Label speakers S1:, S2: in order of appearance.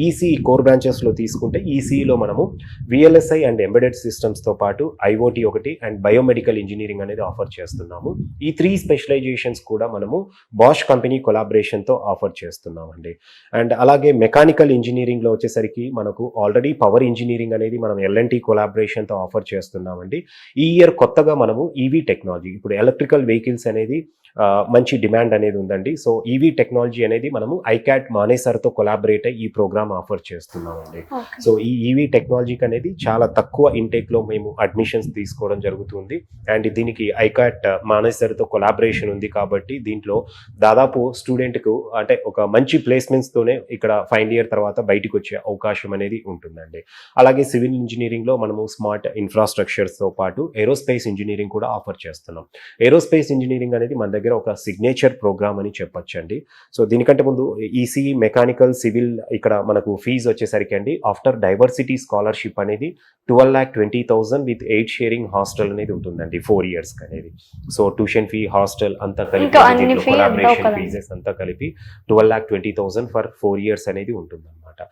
S1: ECE core బ్రాంచెస్లో తీసుకుంటే ఈసీఈలో మనము VLSI and embedded సిస్టమ్స్తో పాటు ఐఓటీ ఒకటి అండ్ బయోమెడికల్ ఇంజనీరింగ్ అనేది ఆఫర్ చేస్తున్నాము. ఈ 3 స్పెషలైజేషన్స్ కూడా మనము బాష్ కంపెనీ కొలాబరేషన్తో ఆఫర్ చేస్తున్నామండి. అండ్ అలాగే మెకానికల్ ఇంజనీరింగ్లో వచ్చేసరికి మనకు ఆల్రెడీ పవర్ ఇంజనీరింగ్ అనేది మనం ఎల్ఎన్టీ కొలాబరేషన్తో ఆఫర్ చేస్తున్నామండి. ఈ ఇయర్ కొత్తగా మనము ఈవీ టెక్నాలజీ, ఇప్పుడు ఎలక్ట్రికల్ వెహికల్స్ అనేది మంచి డిమాండ్ అనేది ఉందండి. సో ఈవీ టెక్నాలజీ అనేది మనము ఐకాట్ మానేసర్తో కొలాబరేట్ అయ్యి ఈ ప్రోగ్రామ్ ఆఫర్ చేస్తున్నామండి. సో ఈ ఈవీ టెక్నాలజీకి అనేది చాలా తక్కువ ఇంటేక్లో మేము అడ్మిషన్స్ తీసుకోవడం జరుగుతుంది. అండ్ దీనికి ఐకాట్ మానేసర్తో కొలాబరేషన్ ఉంది కాబట్టి దీంట్లో దాదాపు స్టూడెంట్కు అంటే ఒక మంచి ప్లేస్మెంట్స్తోనే ఇక్కడ ఫైనల్ ఇయర్ తర్వాత బయటకు వచ్చే అవకాశం అనేది ఉంటుందండి. అలాగే సివిల్ ఇంజనీరింగ్లో మనము స్మార్ట్ ఇన్ఫ్రాస్ట్రక్చర్స్తో పాటు ఏరోస్పేస్ ఇంజనీరింగ్ కూడా ఆఫర్ చేస్తున్నాం. ఏరోస్పేస్ ఇంజనీరింగ్ అనేది మన దగ్గర ఒక సిగ్నేచర్ ప్రోగ్రామ్ అని చెప్పొచ్చండి. సో దీనికంటే ముందు ఈసీఈ, మెకానికల్, సివిల్ ఇక్కడ మనకు ఫీజు వచ్చేసరికి అండి ఆఫ్టర్ డైవర్సిటీ స్కాలర్షిప్ అనేది 12,20,000 విత్ 8 షేరింగ్ హాస్టల్ అనేది ఉంటుందండి 4 years అనేది. సో ట్యూషన్ ఫీ, హాస్టల్ అంతా కలిపి కొలాబరేషన్ ఫీజెస్ అంతా కలిపి 12,20,000 ఫర్ 4 years అనేది ఉంటుందన్నమాట.